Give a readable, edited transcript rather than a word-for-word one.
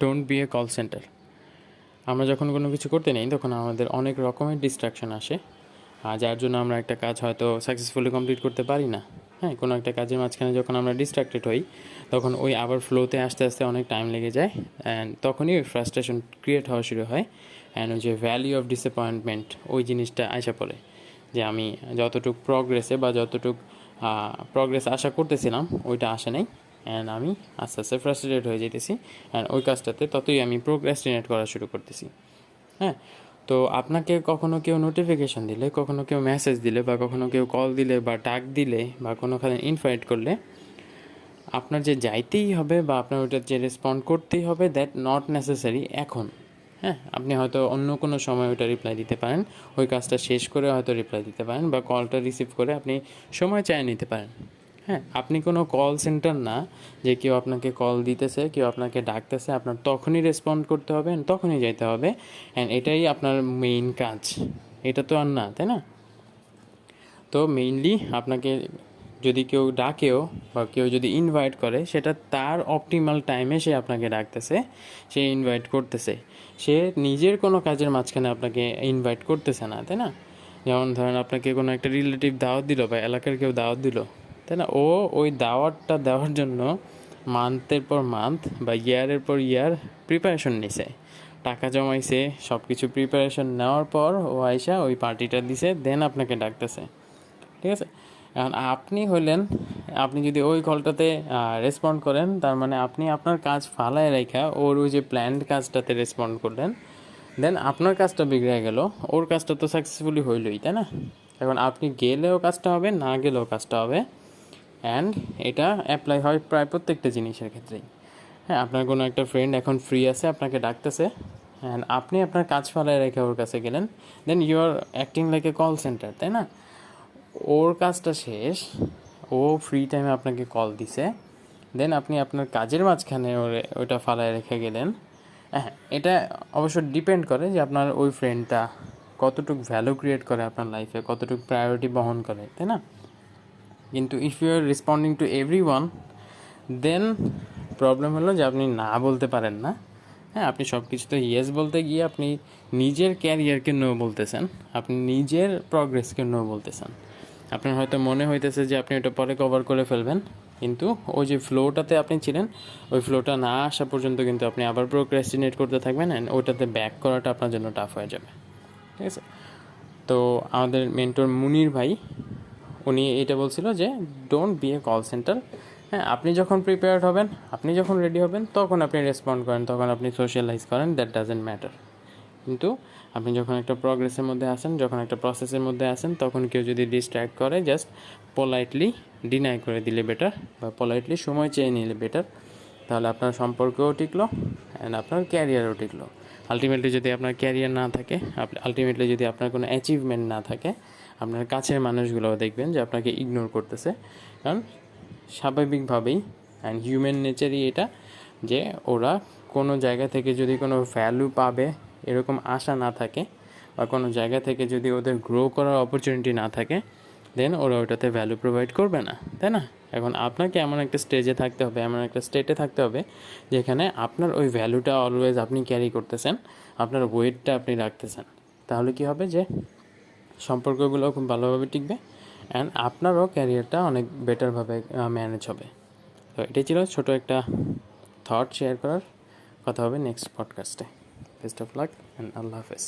Don't B A call centre. আমরা যখন কোনো কিছু করতে নেই তখন আমাদের অনেক রকমের ডিস্ট্রাকশন আসে, যার জন্য আমরা একটা কাজ হয়তো সাকসেসফুলি কমপ্লিট করতে পারি না। হ্যাঁ, কোনো একটা কাজের মাঝখানে যখন আমরা ডিস্ট্রাক্টেড হই তখন ওই আবার ফ্লোতে আসতে আসতে অনেক টাইম লেগে যায়, অ্যান্ড তখনই ওই ফ্রাস্ট্রেশন ক্রিয়েট হওয়া শুরু হয়, অ্যান্ড ওই যে ভ্যালিউ অফ ডিসঅ্যাপয়েন্টমেন্ট ওই জিনিসটা আশা পড়ে যে আমি যতটুকু প্রগ্রেসে বা যতটুকু প্রগ্রেস আশা করতেছিলাম ওইটা আসে নাই, অ্যান্ড আমি আস্তে আস্তে ফ্রাস্ট্রেটেড হয়ে যেতেছি, অ্যান্ড ওই কাজটাতে ততই আমি প্রোক্রাস্টিনেট করা শুরু করতেছি। হ্যাঁ, তো আপনাকে কখনো কেউ নোটিফিকেশান দিলে, কখনো কেউ মেসেজ দিলে, বা কখনো কেউ কল দিলে বা ডাক দিলে বা কোনোখানে ইনভাইট করলে আপনার যে যাইতেই হবে বা আপনার ওইটার যে রেসপন্ড করতেই হবে, দ্যাট নট নেসেসারি এখন। হ্যাঁ, আপনি হয়তো অন্য কোনো সময় ওইটা রিপ্লাই দিতে পারেন, ওই কাজটা শেষ করে হয়তো রিপ্লাই দিতে পারেন, বা কলটা রিসিভ করে আপনি সময় চাইয়ে নিতে পারেন। হ্যাঁ, আপনি কোনো কল সেন্টার না যে কেউ আপনাকে কল দিতেছে, কেউ আপনাকে ডাকতেছে, আপনার তখনই রেসপন্ড করতে হবে, তখনই যাইতে হবে, অ্যান্ড এটাই আপনার মেইন কাজ। এটা তো আর না, তাই না? তো মেইনলি আপনাকে যদি কেউ ডাকেও বা কেউ যদি ইনভাইট করে, সেটা তার অপটিমাল টাইমে সে আপনাকে ডাকতেছে, সে ইনভাইট করতেছে, সে নিজের কোনো কাজের মাঝখানে আপনাকে ইনভাইট করতেছে না, তাই না? যেমন ধরেন আপনাকে কোনো একটা রিলেটিভ দাওয়াত দিল বা এলাকার কেউ দাওয়াত দিল, তাই না? ও ওই দাওয়াতটা দেওয়ার জন্য মান্থের পর মান্থ বা ইয়ারের পর ইয়ার প্রিপারেশন নিছে, টাকা জমাইছে, সব কিছু প্রিপারেশন নেওয়ার পর ও আইসা ওই পার্টিটা দিছে, দেন আপনাকে ডাকতেছে। ঠিক আছে, এখন আপনি হলেন, আপনি যদি ওই কলটাতে রেসপন্ড করেন, তার মানে আপনি আপনার কাজ ফালায় রেখা ওর ওই যে প্ল্যান্ড কাজটাতে রেসপন্ড করলেন, দেন আপনার কাজটা বিগড়ে গেল, ওর কাজটা তো সাকসেসফুলি হইলই, তাই না? এখন আপনি গেলেও কাজটা হবে, না গেলেও কাজটা হবে, অ্যান্ড এটা অ্যাপ্লাই হয় প্রায় প্রত্যেকটা জিনিসের ক্ষেত্রেই। হ্যাঁ, আপনার কোনো একটা ফ্রেন্ড এখন ফ্রি আছে, আপনাকে ডাকতেছে, অ্যান্ড আপনি আপনার কাজ ফালায় রেখে ওর কাছে গেলেন, then you are acting like a call centre, তাই না? ওর কাজটা শেষ, ও ফ্রি টাইমে আপনাকে কল দিছে, দেন আপনি আপনার কাজের মাঝখানে ওটা ফালায় রেখে গেলেন। হ্যাঁ, এটা অবশ্য ডিপেন্ড করে যে আপনার ওই ফ্রেন্ডটা কতটুকু ভ্যালু ক্রিয়েট করে আপনার লাইফে, কতটুকু প্রায়োরিটি বহন করে, তাই না? কিন্তু if you are responding to everyone, then problem হলো যে আপনি না বলতে পারেন না। হ্যাঁ, আপনি সব কিছুতে ইয়েস বলতে গিয়ে আপনি নিজের ক্যারিয়ারকে নো বলতেছেন, আপনি নিজের প্রগ্রেসকে নো বলতেছেন। আপনার হয়তো মনে হইতেছে যে আপনি ওটা পরে কভার করে ফেলবেন, কিন্তু ওই যে ফ্লোটাতে আপনি ছিলেন, ওই ফ্লোটা না আসা পর্যন্ত কিন্তু আপনি আবার প্রোক্রাস্টিনেট করতে থাকবেন, অ্যান্ড ওটাতে ব্যাক করাটা আপনার জন্য টাফ হয়ে যাবে। ঠিক আছে, তো আমাদের মেন্টর মুনির ভাই উনি এটা বলছিল যে don't B A call centre. হ্যাঁ, আপনি যখন প্রিপেয়ার্ড হবেন, আপনি যখন রেডি হবেন, তখন আপনি রেসপন্ড করেন, তখন আপনি সোশ্যালাইজ করেন, দ্যাট ডাজেন্ট ম্যাটার। কিন্তু আপনি যখন একটা প্রগ্রেসের মধ্যে আসেন, যখন একটা প্রসেসের মধ্যে আসেন, তখন কেউ যদি ডিস্ট্র্যাক্ট করে, জাস্ট পোলাইটলি ডিনাই করে দিলে বেটার, বা পোলাইটলি সময় চেয়ে নিলে বেটার। তাহলে আপনার সম্পর্কও টিকলো, অ্যান্ড আপনার ক্যারিয়ারও টিকলো। আলটিমেটলি যদি আপনার ক্যারিয়ার না থাকে, আলটিমেটলি যদি আপনার কোনো অ্যাচিভমেন্ট না থাকে, আপনার কাছের মানুষগুলোও দেখবেন যে আপনাকে ইগনোর করতেছে। কারণ স্বাভাবিকভাবেই অ্যান্ড হিউম্যান নেচারই এটা, যে ওরা কোনো জায়গা থেকে যদি কোনো ভ্যালু পাবে এরকম আশা না থাকে, বা কোনো জায়গা থেকে যদি ওদের গ্রো করার অপরচুনিটি না থাকে, দেন ওরা ওটাতে ভ্যালু প্রোভাইড করবে না, তাই না? এখন আপনাকে এমন একটা স্টেজে থাকতে হবে, এমন একটা স্টেটে থাকতে হবে যেখানে আপনার ওই ভ্যালুটা অলওয়েজ আপনি ক্যারি করতেছেন, আপনার ওয়েটটা আপনি রাখতেছেন। তাহলে কি হবে যে সম্পর্কগুলো খুব ভালোভাবে টিকবে, অ্যান্ড আপনারও ক্যারিয়ারটা অনেক বেটারভাবে ম্যানেজ হবে। তো এটাই ছিল ছোটো একটা থট শেয়ার করার। কথা হবে নেক্সট পডকাস্টে। বেস্ট অফ লাক অ্যান্ড আল্লাহ হাফেজ।